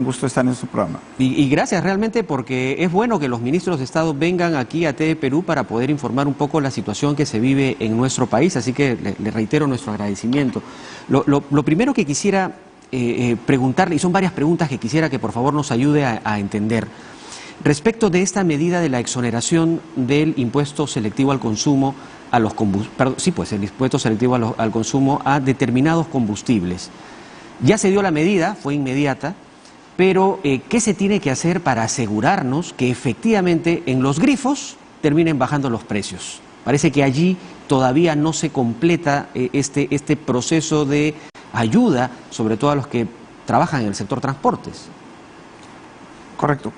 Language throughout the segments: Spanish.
Un gusto estar en su programa. Y gracias realmente, porque es bueno que los ministros de Estado vengan aquí a TVE Perú para poder informar un poco la situación que se vive en nuestro país, así que le reitero nuestro agradecimiento. Lo primero que quisiera preguntarle, y son varias preguntas que quisiera que por favor nos ayude a entender, respecto de esta medida de la exoneración del impuesto selectivo al consumo a los el impuesto selectivo al consumo a determinados combustibles. Ya se dio la medida, fue inmediata, pero ¿qué se tiene que hacer para asegurarnos que efectivamente en los grifos terminen bajando los precios? Parece que allí todavía no se completa este proceso de ayuda, sobre todo a los que trabajan en el sector transportes. Correcto.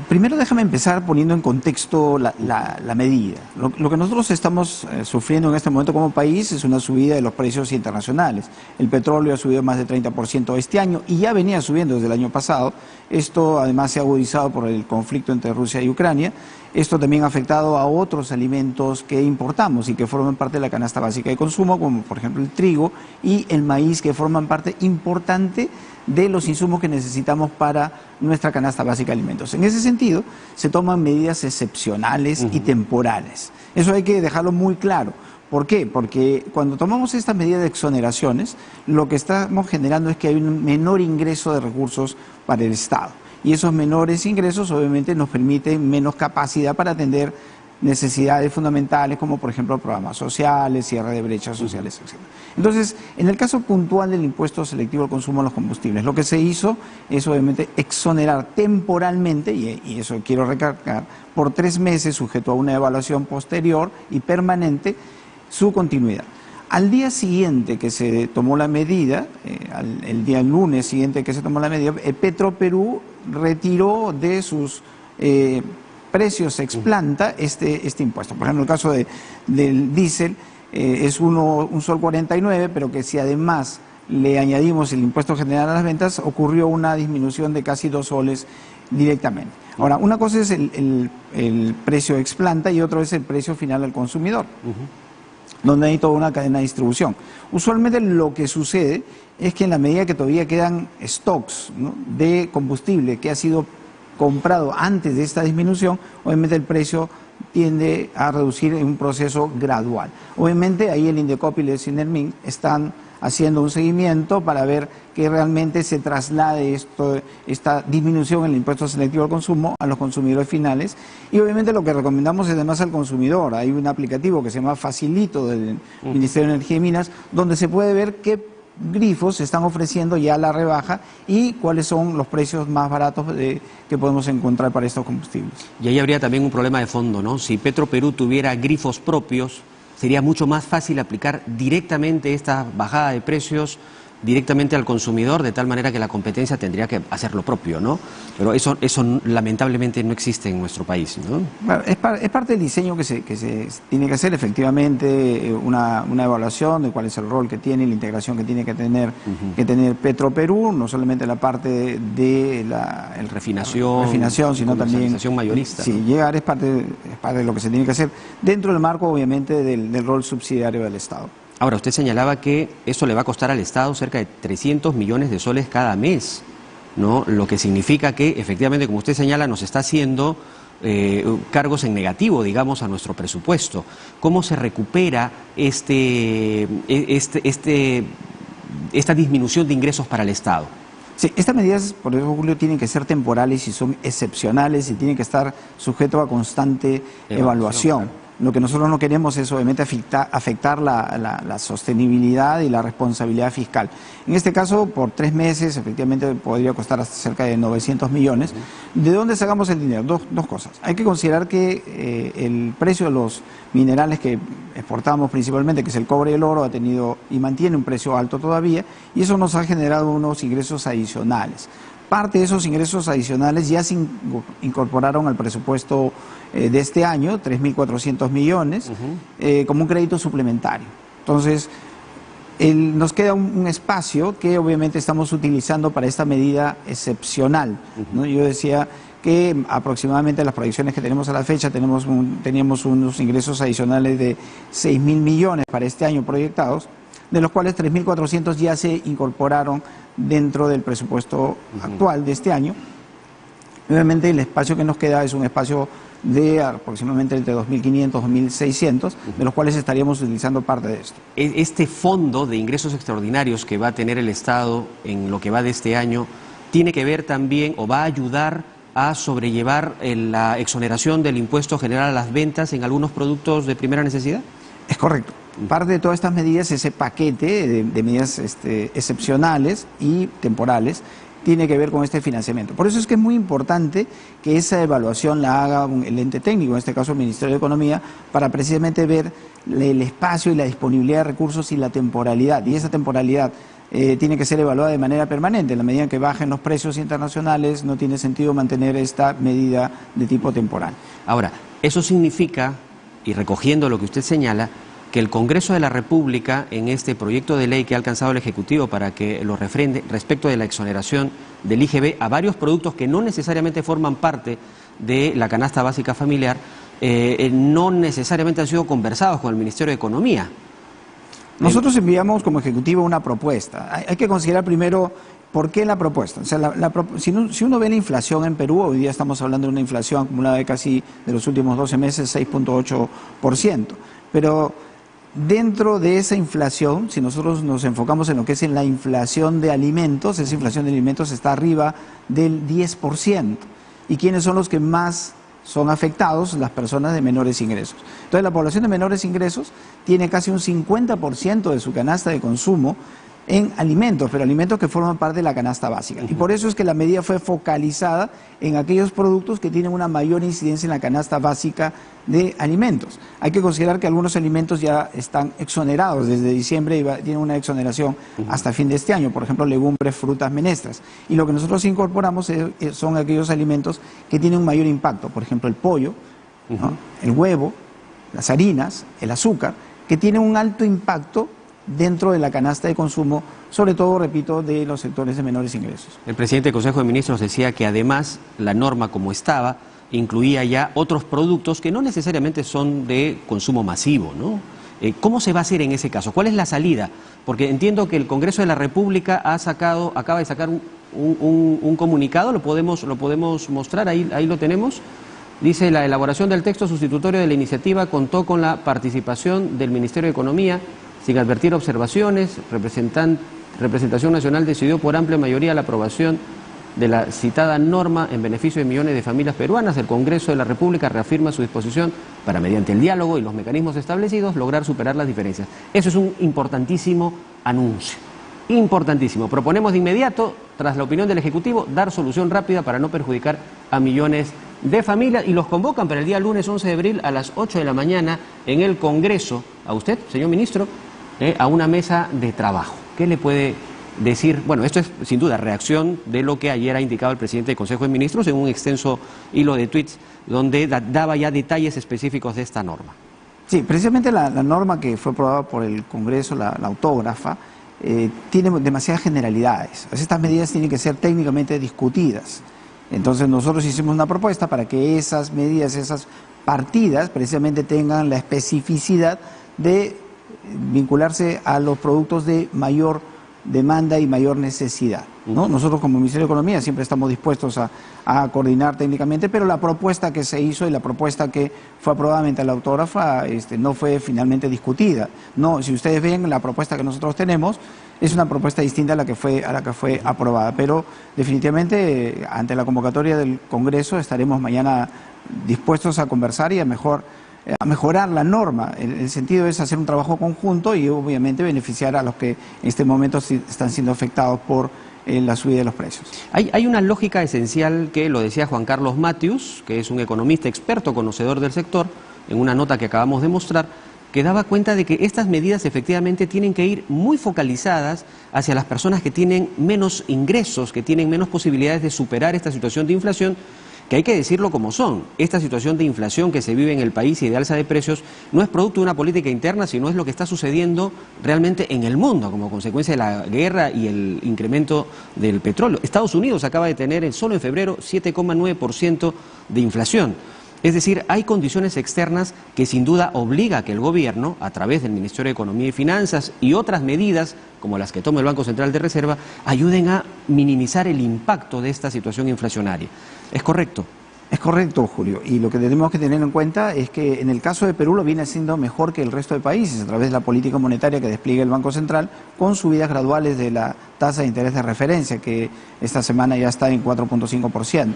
Primero déjame empezar poniendo en contexto la medida. Lo que nosotros estamos sufriendo en este momento como país es una subida de los precios internacionales. El petróleo ha subido más de 30% este año y ya venía subiendo desde el año pasado. Esto además se ha agudizado por el conflicto entre Rusia y Ucrania. Esto también ha afectado a otros alimentos que importamos y que forman parte de la canasta básica de consumo, como por ejemplo el trigo y el maíz, que forman parte importante de los insumos que necesitamos para nuestra canasta básica de alimentos. En ese sentido, se toman medidas excepcionales y temporales. Eso hay que dejarlo muy claro. ¿Por qué? Porque cuando tomamos estas medidas de exoneraciones, lo que estamos generando es que hay un menor ingreso de recursos para el Estado. Y esos menores ingresos obviamente nos permiten menos capacidad para atender necesidades fundamentales como por ejemplo programas sociales, cierre de brechas sociales, etc. Entonces, en el caso puntual del impuesto selectivo al consumo a los combustibles, lo que se hizo es obviamente exonerar temporalmente, y eso quiero recalcar, por 3 meses, sujeto a una evaluación posterior y permanente, su continuidad. Al día siguiente que se tomó la medida, el día lunes siguiente que se tomó la medida, Petroperú retiró de sus precios ex planta este impuesto. Por ejemplo, el caso del diésel es un sol 49, pero que si además le añadimos el impuesto general a las ventas, ocurrió una disminución de casi 2 soles directamente. Ahora, una cosa es el precio ex planta y otra es el precio final al consumidor, donde hay toda una cadena de distribución. Usualmente lo que sucede es que en la medida que todavía quedan stocks, ¿no?, de combustible que ha sido comprado antes de esta disminución, obviamente el precio tiende a reducir en un proceso gradual. Obviamente ahí el Indecopi y el Sinermin están haciendo un seguimiento para ver que realmente se traslade esta disminución en el impuesto selectivo al consumo a los consumidores finales, y obviamente lo que recomendamos es además al consumidor. Hay un aplicativo que se llama Facilito del Ministerio de Energía y Minas, donde se puede ver qué grifos están ofreciendo ya la rebaja y cuáles son los precios más baratos que podemos encontrar para estos combustibles. Y ahí habría también un problema de fondo, ¿no? Si Petroperú tuviera grifos propios, sería mucho más fácil aplicar directamente esta bajada de precios directamente al consumidor, de tal manera que la competencia tendría que hacer lo propio, ¿no? Pero eso lamentablemente no existe en nuestro país, ¿no? Bueno, es parte del diseño que se tiene que hacer, efectivamente, una evaluación de cuál es el rol que tiene, la integración que tiene que tener Petroperú, no solamente la parte de la refinación, sino también mayorista. Sí, ¿no? Llegar es parte de lo que se tiene que hacer dentro del marco, obviamente, del rol subsidiario del Estado. Ahora, usted señalaba que eso le va a costar al Estado cerca de 300 millones de soles cada mes, ¿no? Lo que significa que, efectivamente, como usted señala, nos está haciendo cargos en negativo, digamos, a nuestro presupuesto. ¿Cómo se recupera esta disminución de ingresos para el Estado? Sí, estas medidas, por eso, Julio, tienen que ser temporales y son excepcionales y tienen que estar sujetos a constante evaluación. Claro. Lo que nosotros no queremos es obviamente afectar la sostenibilidad y la responsabilidad fiscal. En este caso, por 3 meses, efectivamente podría costar hasta cerca de 900 millones. ¿De dónde sacamos el dinero? Dos cosas. Hay que considerar que el precio de los minerales que exportamos principalmente, que es el cobre y el oro, ha tenido y mantiene un precio alto todavía, y eso nos ha generado unos ingresos adicionales. Parte de esos ingresos adicionales ya se incorporaron al presupuesto de este año, 3.400 millones, como un crédito suplementario. Entonces, nos queda un espacio que obviamente estamos utilizando para esta medida excepcional, ¿no? Yo decía que aproximadamente las proyecciones que tenemos a la fecha, teníamos unos ingresos adicionales de 6.000 millones para este año proyectados. de los cuales 3.400 ya se incorporaron dentro del presupuesto actual de este año. Obviamente el espacio que nos queda es un espacio de aproximadamente entre 2.500 y 2.600, de los cuales estaríamos utilizando parte de esto. Este fondo de ingresos extraordinarios que va a tener el Estado en lo que va de este año, ¿tiene que ver también o va a ayudar a sobrellevar la exoneración del impuesto general a las ventas en algunos productos de primera necesidad? Es correcto. Parte de todas estas medidas, ese paquete de medidas excepcionales y temporales, tiene que ver con este financiamiento. Por eso es que es muy importante que esa evaluación la haga el ente técnico, en este caso el Ministerio de Economía, para precisamente ver el espacio y la disponibilidad de recursos y la temporalidad. Y esa temporalidad tiene que ser evaluada de manera permanente. En la medida en que bajen los precios internacionales, no tiene sentido mantener esta medida de tipo temporal. Ahora, eso significa, y recogiendo lo que usted señala, que el Congreso de la República, en este proyecto de ley que ha alcanzado el Ejecutivo para que lo refrende respecto de la exoneración del IGB a varios productos que no necesariamente forman parte de la canasta básica familiar, no necesariamente han sido conversados con el Ministerio de Economía. Nosotros enviamos como Ejecutivo una propuesta. Hay que considerar primero por qué la propuesta. O sea, si uno ve la inflación en Perú, hoy día estamos hablando de una inflación acumulada de casi de los últimos 12 meses, 6.8%. Pero dentro de esa inflación, si nosotros nos enfocamos en lo que es en la inflación de alimentos, esa inflación de alimentos está arriba del 10%. ¿Y quiénes son los que más son afectados? Las personas de menores ingresos. Entonces, la población de menores ingresos tiene casi un 50% de su canasta de consumo en alimentos, pero alimentos que forman parte de la canasta básica. Y por eso es que la medida fue focalizada en aquellos productos que tienen una mayor incidencia en la canasta básica de alimentos. Hay que considerar que algunos alimentos ya están exonerados desde diciembre y tienen una exoneración hasta fin de este año, por ejemplo, legumbres, frutas, menestras. Y lo que nosotros incorporamos son aquellos alimentos que tienen un mayor impacto, por ejemplo, el pollo, ¿no?, el huevo, las harinas, el azúcar, que tienen un alto impacto dentro de la canasta de consumo, sobre todo, repito, de los sectores de menores ingresos. El presidente del Consejo de Ministros decía que además la norma como estaba incluía ya otros productos que no necesariamente son de consumo masivo, ¿no? ¿Cómo se va a hacer en ese caso? ¿Cuál es la salida? Porque entiendo que el Congreso de la República acaba de sacar un comunicado, lo podemos mostrar, ahí lo tenemos. Dice: la elaboración del texto sustitutorio de la iniciativa contó con la participación del Ministerio de Economía. Sin advertir observaciones, Representación Nacional decidió por amplia mayoría la aprobación de la citada norma en beneficio de millones de familias peruanas. El Congreso de la República reafirma su disposición para, mediante el diálogo y los mecanismos establecidos, lograr superar las diferencias. Eso es un importantísimo anuncio. Importantísimo. Proponemos de inmediato, tras la opinión del Ejecutivo, dar solución rápida para no perjudicar a millones de familias, y los convocan para el día lunes 11 de abril a las 8 de la mañana en el Congreso, a usted, señor ministro, a una mesa de trabajo. ¿Qué le puede decir? Bueno, esto es sin duda reacción de lo que ayer ha indicado el presidente del Consejo de Ministros en un extenso hilo de tweets donde daba ya detalles específicos de esta norma. Sí, precisamente la norma que fue aprobada por el Congreso, la autógrafa, tiene demasiadas generalidades. Estas medidas tienen que ser técnicamente discutidas. Entonces nosotros hicimos una propuesta para que esas medidas, esas partidas, precisamente tengan la especificidad de vincularse a los productos de mayor demanda y mayor necesidad, ¿no? Nosotros como Ministerio de Economía siempre estamos dispuestos a coordinar técnicamente, pero la propuesta que se hizo y la propuesta que fue aprobada mediante la autógrafa no fue finalmente discutida. No, si ustedes ven la propuesta que nosotros tenemos, es una propuesta distinta a la que fue aprobada, pero definitivamente ante la convocatoria del Congreso estaremos mañana dispuestos a conversar y a mejorar la norma. El sentido es hacer un trabajo conjunto y obviamente beneficiar a los que en este momento están siendo afectados por la subida de los precios. Hay una lógica esencial que lo decía Juan Carlos Matius, que es un economista experto, conocedor del sector, en una nota que acabamos de mostrar, que daba cuenta de que estas medidas efectivamente tienen que ir muy focalizadas hacia las personas que tienen menos ingresos, que tienen menos posibilidades de superar esta situación de inflación, que hay que decirlo como son. Esta situación de inflación que se vive en el país y de alza de precios no es producto de una política interna, sino es lo que está sucediendo realmente en el mundo como consecuencia de la guerra y el incremento del petróleo. Estados Unidos acaba de tener solo en febrero 7,9% de inflación. Es decir, hay condiciones externas que sin duda obliga a que el gobierno, a través del Ministerio de Economía y Finanzas y otras medidas, como las que toma el Banco Central de Reserva, ayuden a minimizar el impacto de esta situación inflacionaria. ¿Es correcto? Es correcto, Julio, y lo que tenemos que tener en cuenta es que en el caso de Perú lo viene haciendo mejor que el resto de países a través de la política monetaria que despliega el Banco Central, con subidas graduales de la tasa de interés de referencia, que esta semana ya está en 4.5%.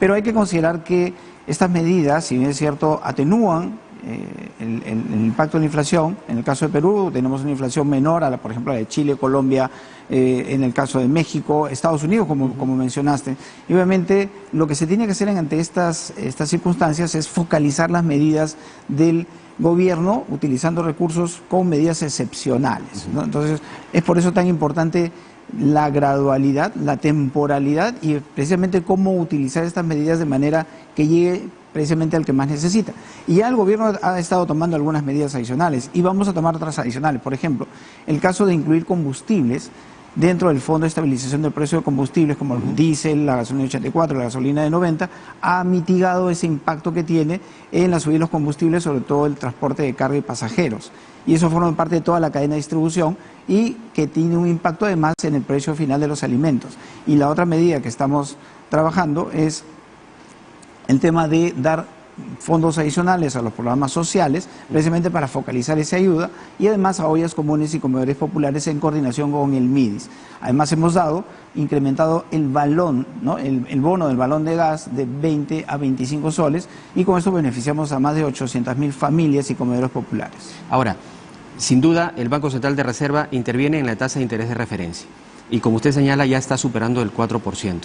Pero hay que considerar que estas medidas, si bien es cierto, atenúan el impacto de la inflación. En el caso de Perú tenemos una inflación menor a la, por ejemplo, a la de Chile, Colombia, en el caso de México, Estados Unidos, como mencionaste. Y obviamente lo que se tiene que hacer ante estas circunstancias es focalizar las medidas del gobierno utilizando recursos con medidas excepcionales, ¿no? Entonces, es por eso tan importante la gradualidad, la temporalidad y precisamente cómo utilizar estas medidas de manera que llegue precisamente al que más necesita. Y ya el gobierno ha estado tomando algunas medidas adicionales y vamos a tomar otras adicionales. Por ejemplo, el caso de incluir combustibles dentro del Fondo de Estabilización del Precio de Combustibles, como el diésel, la gasolina de 84, la gasolina de 90, ha mitigado ese impacto que tiene en la subida de los combustibles, sobre todo el transporte de carga y pasajeros. Y eso forma parte de toda la cadena de distribución y que tiene un impacto además en el precio final de los alimentos. Y la otra medida que estamos trabajando es el tema de dar fondos adicionales a los programas sociales, precisamente para focalizar esa ayuda, y además a ollas comunes y comedores populares en coordinación con el MIDIS. Además hemos incrementado el balón, ¿no? el bono del balón de gas de 20 a 25 soles, y con esto beneficiamos a más de 800.000 familias y comedores populares. Ahora, sin duda, el Banco Central de Reserva interviene en la tasa de interés de referencia, y como usted señala, ya está superando el 4%.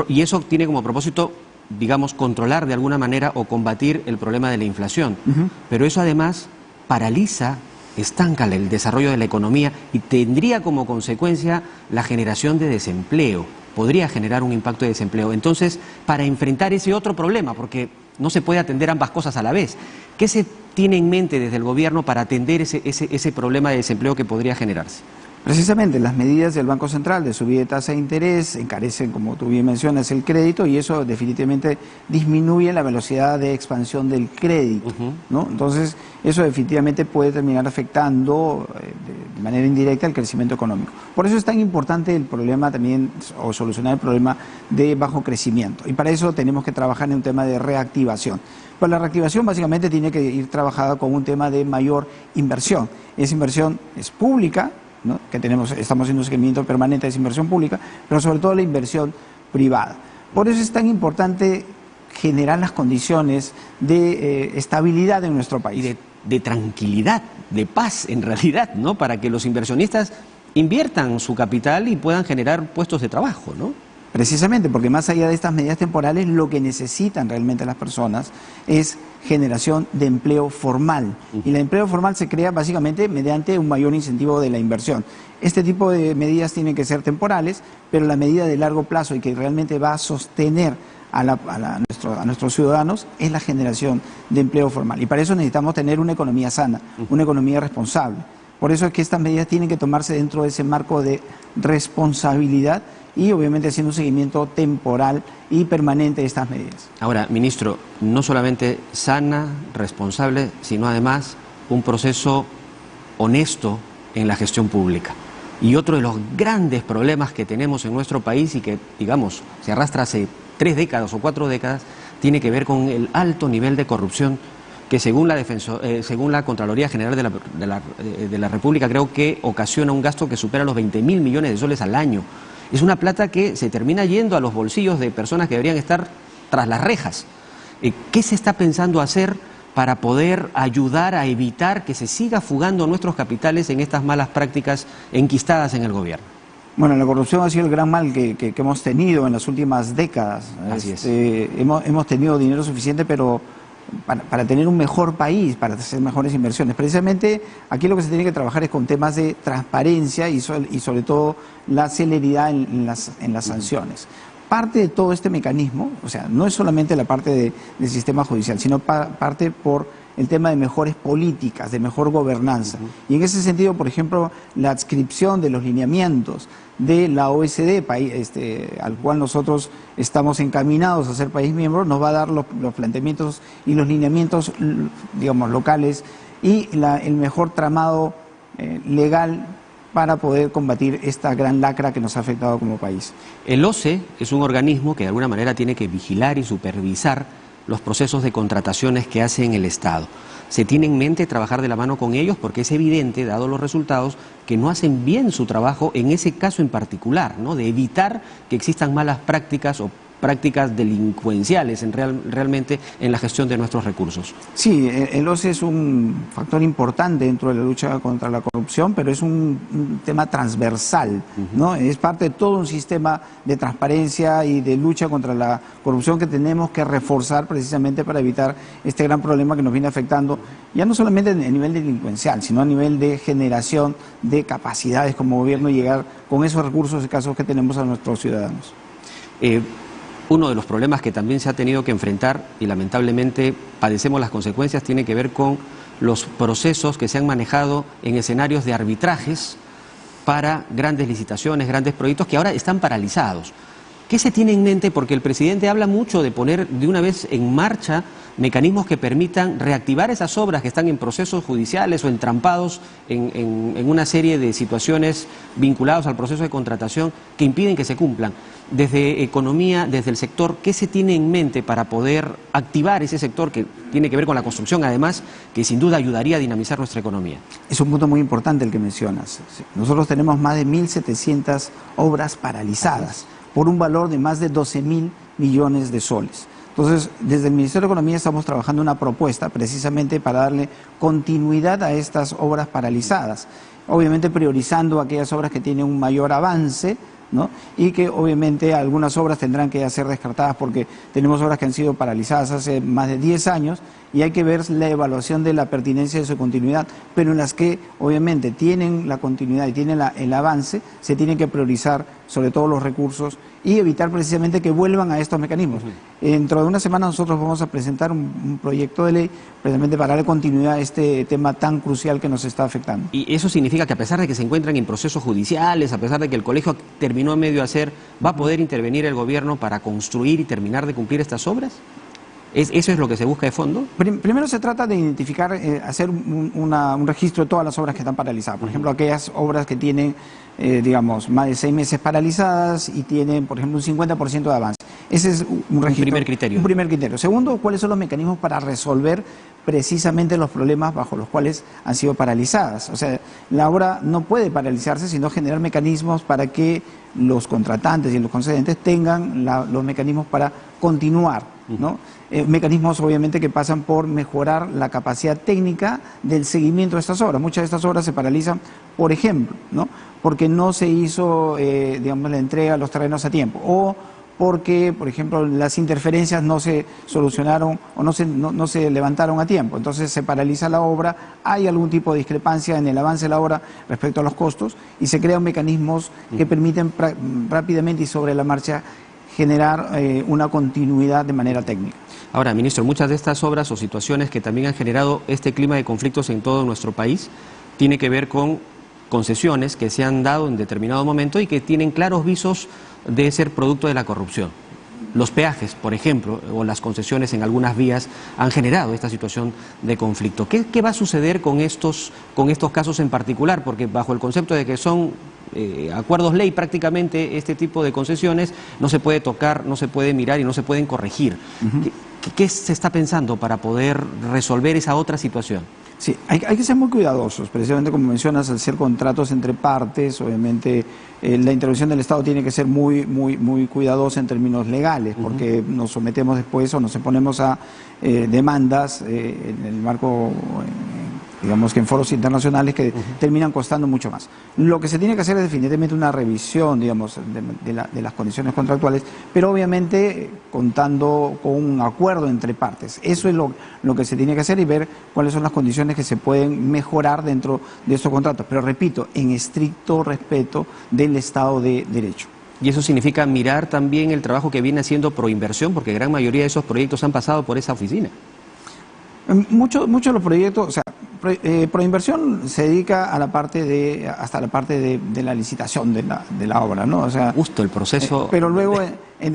Y eso tiene como propósito, digamos, controlar de alguna manera o combatir el problema de la inflación. Pero eso además paraliza, estanca el desarrollo de la economía y tendría como consecuencia la generación de desempleo. Podría generar un impacto de desempleo. Entonces, para enfrentar ese otro problema, porque no se puede atender ambas cosas a la vez, ¿qué se tiene en mente desde el gobierno para atender ese problema de desempleo que podría generarse? Precisamente las medidas del Banco Central de subida de tasa de interés encarecen, como tú bien mencionas, el crédito, y eso definitivamente disminuye la velocidad de expansión del crédito, ¿no? Entonces, eso definitivamente puede terminar afectando de manera indirecta el crecimiento económico. Por eso es tan importante el problema también, o solucionar el problema de bajo crecimiento. Y para eso tenemos que trabajar en un tema de reactivación. Pues la reactivación básicamente tiene que ir trabajada con un tema de mayor inversión. Esa inversión es pública, ¿no? Que estamos haciendo un seguimiento permanente de esa inversión pública, pero sobre todo la inversión privada. Por eso es tan importante generar las condiciones de estabilidad en nuestro país. Y de tranquilidad, de paz en realidad, ¿no? Para que los inversionistas inviertan su capital y puedan generar puestos de trabajo, ¿no? Precisamente, porque más allá de estas medidas temporales, lo que necesitan realmente las personas es generación de empleo formal. Y el empleo formal se crea básicamente mediante un mayor incentivo de la inversión. Este tipo de medidas tienen que ser temporales, pero la medida de largo plazo y que realmente va a sostener a nuestros ciudadanos es la generación de empleo formal. Y para eso necesitamos tener una economía sana, una economía responsable. Por eso es que estas medidas tienen que tomarse dentro de ese marco de responsabilidad y obviamente haciendo un seguimiento temporal y permanente de estas medidas. Ahora, ministro, no solamente sana, responsable, sino además un proceso honesto en la gestión pública. Y otro de los grandes problemas que tenemos en nuestro país y que, digamos, se arrastra hace 3 décadas o 4 décadas, tiene que ver con el alto nivel de corrupción que según la Contraloría General de la República creo que ocasiona un gasto que supera los 20.000 millones de soles al año. Es una plata que se termina yendo a los bolsillos de personas que deberían estar tras las rejas. ¿Qué se está pensando hacer para poder ayudar a evitar que se siga fugando nuestros capitales en estas malas prácticas enquistadas en el gobierno? Bueno, la corrupción ha sido el gran mal que hemos tenido en las últimas décadas. Así es. Hemos tenido dinero suficiente, pero para tener un mejor país, para hacer mejores inversiones. Precisamente aquí lo que se tiene que trabajar es con temas de transparencia y sobre todo la celeridad en las sanciones. parte de todo este mecanismo, o sea, no es solamente la parte del sistema judicial, sino parte por el tema de mejores políticas, de mejor gobernanza. Y en ese sentido, por ejemplo, la adscripción de los lineamientos de la OECD, al cual nosotros estamos encaminados a ser país miembro, nos va a dar los planteamientos y los lineamientos, digamos, locales y el mejor tramado legal para poder combatir esta gran lacra que nos ha afectado como país. El OCE es un organismo que de alguna manera tiene que vigilar y supervisar los procesos de contrataciones que hace en el Estado. ¿Se tiene en mente trabajar de la mano con ellos? Porque es evidente, dado los resultados, que no hacen bien su trabajo en ese caso en particular, ¿no? De evitar que existan malas prácticas o prácticas delincuenciales realmente en la gestión de nuestros recursos. Sí, el OCE es un factor importante dentro de la lucha contra la corrupción, pero es un tema transversal, ¿no? Es parte de todo un sistema de transparencia y de lucha contra la corrupción que tenemos que reforzar precisamente para evitar este gran problema que nos viene afectando, ya no solamente a nivel delincuencial, sino a nivel de generación de capacidades como gobierno y llegar con esos recursos escasos que tenemos a nuestros ciudadanos. Uno de los problemas que también se ha tenido que enfrentar, y lamentablemente padecemos las consecuencias, tiene que ver con los procesos que se han manejado en escenarios de arbitrajes para grandes licitaciones, grandes proyectos que ahora están paralizados. ¿Qué se tiene en mente? Porque el presidente habla mucho de poner de una vez en marcha mecanismos que permitan reactivar esas obras que están en procesos judiciales o entrampados en una serie de situaciones vinculadas al proceso de contratación que impiden que se cumplan. Desde economía, desde el sector, ¿qué se tiene en mente para poder activar ese sector que tiene que ver con la construcción, además, que sin duda ayudaría a dinamizar nuestra economía? Es un punto muy importante el que mencionas. Nosotros tenemos más de 1.700 obras paralizadas por un valor de más de 12.000 millones de soles. Entonces, desde el Ministerio de Economía estamos trabajando una propuesta precisamente para darle continuidad a estas obras paralizadas, obviamente priorizando aquellas obras que tienen un mayor avance, ¿no? Y que obviamente algunas obras tendrán que ser descartadas porque tenemos obras que han sido paralizadas hace más de 10 años y hay que ver la evaluación de la pertinencia de su continuidad, pero en las que obviamente tienen la continuidad y tienen el avance, se tienen que priorizar sobre todo los recursos y evitar precisamente que vuelvan a estos mecanismos. Dentro de una semana nosotros vamos a presentar un proyecto de ley precisamente para darle continuidad a este tema tan crucial que nos está afectando. ¿Y eso significa que a pesar de que se encuentran en procesos judiciales, a pesar de que el colegio terminó a medio hacer, va a poder intervenir el gobierno para construir y terminar de cumplir estas obras? ¿Eso es lo que se busca de fondo? Primero se trata de identificar, hacer un registro de todas las obras que están paralizadas. Por ejemplo, aquellas obras que tienen, digamos, más de 6 meses paralizadas y tienen, por ejemplo, un 50% de avance. Ese es un registro. Primer criterio. Un primer criterio. Segundo, ¿cuáles son los mecanismos para resolver precisamente los problemas bajo los cuales han sido paralizadas? O sea, la obra no puede paralizarse, sino generar mecanismos para que los contratantes y los concedentes tengan los mecanismos para continuar, ¿no? Mecanismos obviamente que pasan por mejorar la capacidad técnica del seguimiento de estas obras. Muchas de estas obras se paralizan, por ejemplo, ¿no? Porque no se hizo, digamos, la entrega de los terrenos a tiempo, o porque, por ejemplo, las interferencias no se solucionaron o no se levantaron a tiempo. Entonces se paraliza la obra, hay algún tipo de discrepancia en el avance de la obra respecto a los costos y se crean mecanismos que permiten rápidamente y sobre la marcha generar una continuidad de manera técnica. Ahora, ministro, muchas de estas obras o situaciones que también han generado este clima de conflictos en todo nuestro país tiene que ver con concesiones que se han dado en determinado momento y que tienen claros visos de ser producto de la corrupción. Los peajes, por ejemplo, o las concesiones en algunas vías han generado esta situación de conflicto. ¿Qué va a suceder con estos casos en particular? Porque bajo el concepto de que son acuerdos ley prácticamente este tipo de concesiones no se puede tocar, no se puede mirar y no se pueden corregir. ¿Qué se está pensando para poder resolver esa otra situación? Sí, hay que ser muy cuidadosos, precisamente como mencionas, al ser contratos entre partes, obviamente la intervención del Estado tiene que ser muy cuidadosa en términos legales, porque nos sometemos después o nos exponemos a demandas en el marco, digamos que en foros internacionales que terminan costando mucho más. Lo que se tiene que hacer es definitivamente una revisión, digamos, de las condiciones contractuales, pero obviamente contando con un acuerdo entre partes. Eso es lo que se tiene que hacer y ver cuáles son las condiciones que se pueden mejorar dentro de estos contratos. Pero repito, en estricto respeto del Estado de Derecho. Y eso significa mirar también el trabajo que viene haciendo Proinversión, porque gran mayoría de esos proyectos han pasado por esa oficina. Muchos de los proyectos, o sea, Proinversión se dedica a la parte hasta la parte de la licitación de la obra, ¿no? O sea, justo el proceso. Pero luego,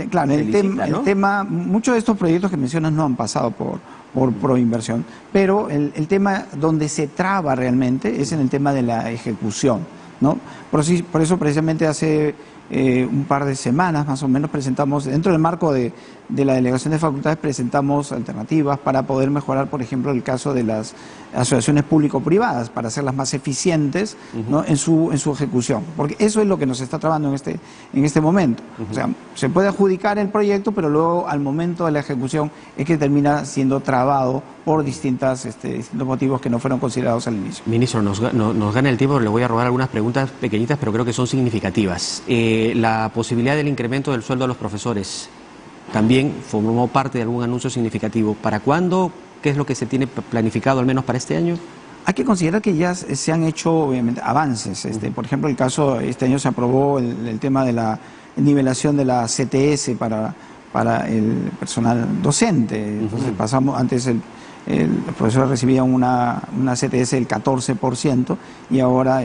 claro, el ¿no? tema, muchos de estos proyectos que mencionas no han pasado por Proinversión, pero el tema donde se traba realmente es en el tema de la ejecución, ¿no? Por eso precisamente hace un par de semanas más o menos presentamos, dentro del marco de la Delegación de Facultades, presentamos alternativas para poder mejorar, por ejemplo, el caso de las asociaciones público-privadas, para hacerlas más eficientes, ¿no? en su ejecución, porque eso es lo que nos está trabando en este momento. O sea, se puede adjudicar el proyecto, pero luego al momento de la ejecución es que termina siendo trabado por distintos motivos que no fueron considerados al inicio. Ministro, nos gana el tiempo, le voy a robar algunas preguntas pequeñitas, pero creo que son significativas. La posibilidad del incremento del sueldo a los profesores también formó parte de algún anuncio significativo. ¿Para cuándo? ¿Qué es lo que se tiene planificado, al menos para este año? Hay que considerar que ya se han hecho, obviamente, avances. Por ejemplo, el caso, este año se aprobó el tema de la nivelación de la CTS para el personal docente. Entonces pasamos, antes los profesores recibían una CTS del 14% y ahora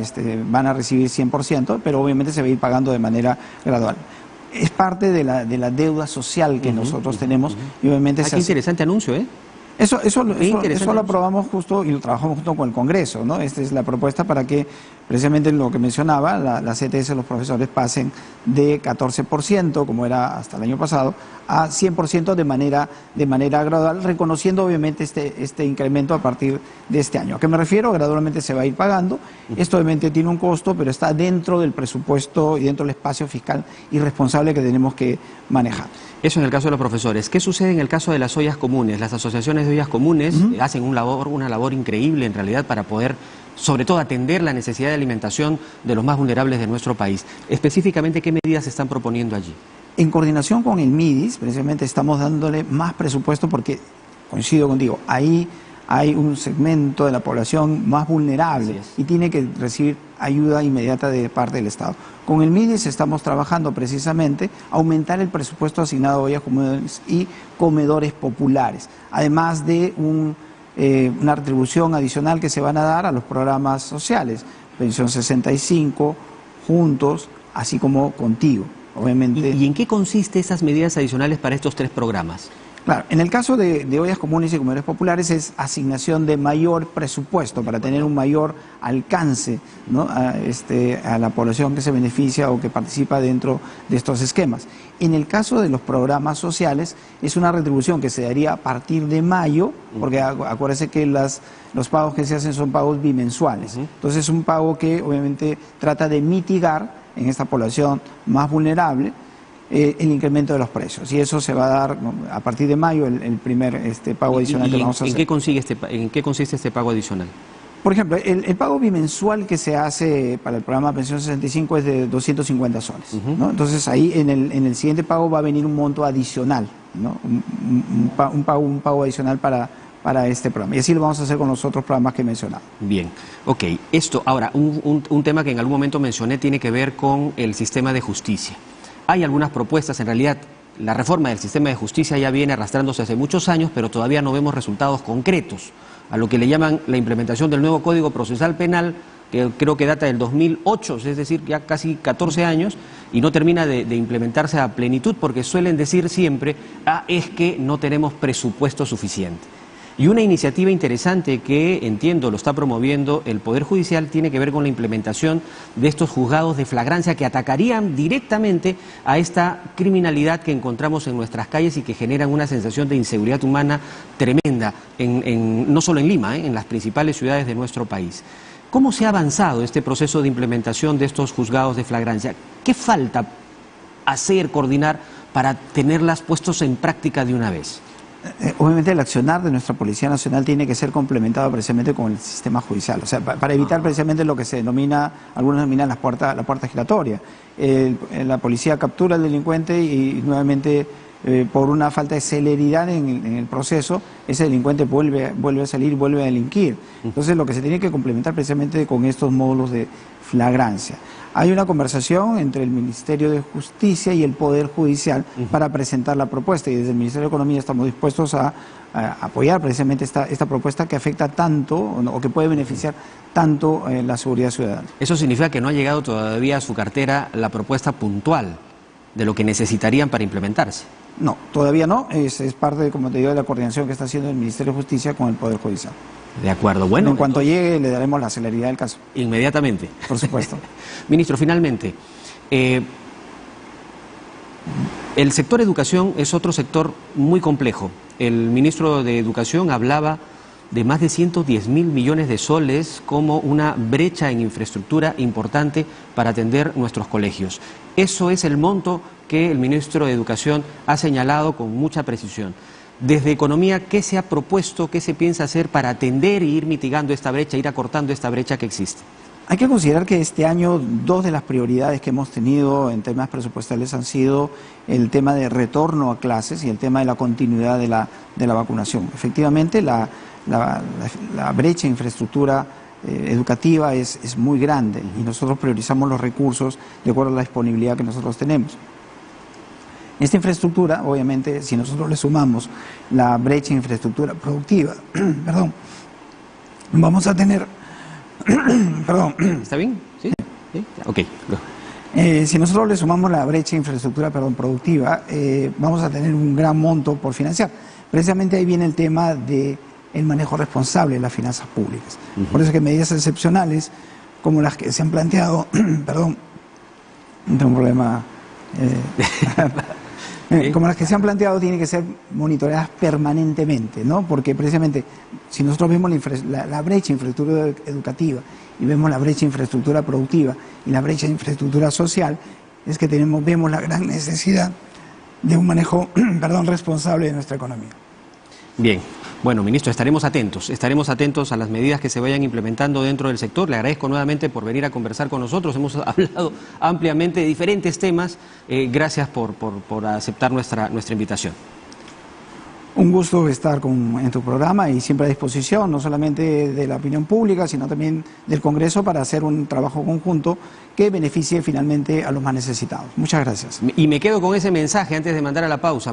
van a recibir 100%, pero obviamente se va a ir pagando de manera gradual. Es parte de la deuda social que nosotros tenemos y obviamente qué interesante anuncio, ¿eh? Eso lo aprobamos justo y lo trabajamos junto con el Congreso, ¿no? Esta es la propuesta para que, precisamente lo que mencionaba, la CTS de los profesores pasen de 14%, como era hasta el año pasado, a 100% de manera gradual, reconociendo obviamente este incremento a partir de este año. ¿A qué me refiero? Gradualmente se va a ir pagando. Esto obviamente tiene un costo, pero está dentro del presupuesto y dentro del espacio fiscal y responsable que tenemos que manejar. Eso en el caso de los profesores. ¿Qué sucede en el caso de las ollas comunes? Las asociaciones de ollas comunes hacen una labor increíble en realidad para poder, sobre todo, atender la necesidad de alimentación de los más vulnerables de nuestro país. Específicamente, ¿qué medidas se están proponiendo allí? En coordinación con el MIDIS, precisamente estamos dándole más presupuesto porque, coincido contigo, ahí hay un segmento de la población más vulnerable y tiene que recibir ayuda inmediata de parte del Estado. Con el MIDIS estamos trabajando precisamente aumentar el presupuesto asignado a ollas comunes y comedores populares, además de una retribución adicional que se van a dar a los programas sociales, Pensión 65, Juntos, así como Contigo. Obviamente. ¿Y en qué consiste esas medidas adicionales para estos tres programas? Claro, en el caso de ollas comunes y comedores populares es asignación de mayor presupuesto para tener un mayor alcance, ¿no? a la población que se beneficia o que participa dentro de estos esquemas. En el caso de los programas sociales es una retribución que se daría a partir de mayo, porque acuérdense que los pagos que se hacen son pagos bimensuales. Entonces es un pago que obviamente trata de mitigar en esta población más vulnerable el incremento de los precios, y eso se va a dar a partir de mayo, el primer pago adicional que vamos a hacer. ¿En qué consiste este pago adicional? Por ejemplo, el pago bimensual que se hace para el programa Pensión 65 es de 250 soles, ¿no? Entonces ahí en el siguiente pago va a venir un monto adicional, ¿no? un pago adicional para este programa, y así lo vamos a hacer con los otros programas que he mencionado. Bien, ok. Esto, ahora, un tema que en algún momento mencioné tiene que ver con el sistema de justicia. Hay algunas propuestas, en realidad la reforma del sistema de justicia ya viene arrastrándose hace muchos años, pero todavía no vemos resultados concretos a lo que le llaman la implementación del nuevo Código Procesal Penal, que creo que data del 2008, es decir, ya casi 14 años, y no termina de implementarse a plenitud porque suelen decir siempre, es que no tenemos presupuesto suficiente. Y una iniciativa interesante que, entiendo, lo está promoviendo el Poder Judicial tiene que ver con la implementación de estos juzgados de flagrancia que atacarían directamente a esta criminalidad que encontramos en nuestras calles y que generan una sensación de inseguridad humana tremenda, no solo en Lima, en las principales ciudades de nuestro país. ¿Cómo se ha avanzado este proceso de implementación de estos juzgados de flagrancia? ¿Qué falta hacer, coordinar, para tenerlas puestos en práctica de una vez? Obviamente el accionar de nuestra Policía Nacional tiene que ser complementado precisamente con el sistema judicial, o sea, para evitar precisamente lo que se denomina, algunos denominan la puerta giratoria. La policía captura al delincuente y nuevamente por una falta de celeridad en el proceso, ese delincuente vuelve a salir, vuelve a delinquir. Entonces lo que se tiene que complementar precisamente con estos módulos de flagrancia. Hay una conversación entre el Ministerio de Justicia y el Poder Judicial para presentar la propuesta, y desde el Ministerio de Economía estamos dispuestos a apoyar precisamente esta propuesta que afecta tanto o que puede beneficiar tanto la seguridad ciudadana. Eso significa que no ha llegado todavía a su cartera la propuesta puntual de lo que necesitarían para implementarse. No, todavía no, es parte, como te digo, de la coordinación que está haciendo el Ministerio de Justicia con el Poder Judicial. De acuerdo, bueno. En cuanto llegue, le daremos la celeridad del caso. Inmediatamente. Por supuesto. Ministro, finalmente, el sector educación es otro sector muy complejo. El ministro de Educación hablaba de más de 110.000 millones de soles como una brecha en infraestructura importante para atender nuestros colegios. Eso es el monto que el ministro de Educación ha señalado con mucha precisión. Desde Economía, ¿qué se ha propuesto, qué se piensa hacer para atender e ir mitigando esta brecha, ir acortando esta brecha que existe? Hay que considerar que este año dos de las prioridades que hemos tenido en temas presupuestales han sido el tema de retorno a clases y el tema de la continuidad de la vacunación. Efectivamente, la brecha en infraestructura educativa es muy grande y nosotros priorizamos los recursos de acuerdo a la disponibilidad que nosotros tenemos. Esta infraestructura, obviamente, si nosotros le sumamos la brecha en infraestructura productiva, perdón, vamos a tener... perdón. ¿Está bien? ¿Sí? ¿Sí? Ok. Si nosotros le sumamos la brecha de infraestructura productiva, vamos a tener un gran monto por financiar. Precisamente ahí viene el tema del manejo responsable de las finanzas públicas. Por eso que medidas excepcionales, como las que se han planteado, perdón, no tengo un problema... como las que se han planteado, tienen que ser monitoreadas permanentemente, ¿no? Porque precisamente si nosotros vemos la brecha de infraestructura educativa y vemos la brecha de infraestructura productiva y la brecha de infraestructura social, es que vemos la gran necesidad de un manejo responsable de nuestra economía. Bien. Bueno, ministro, estaremos atentos a las medidas que se vayan implementando dentro del sector. Le agradezco nuevamente por venir a conversar con nosotros. Hemos hablado ampliamente de diferentes temas. Gracias por aceptar nuestra invitación. Un gusto estar en tu programa y siempre a disposición, no solamente de la opinión pública, sino también del Congreso para hacer un trabajo conjunto que beneficie finalmente a los más necesitados. Muchas gracias. Y me quedo con ese mensaje antes de mandar a la pausa.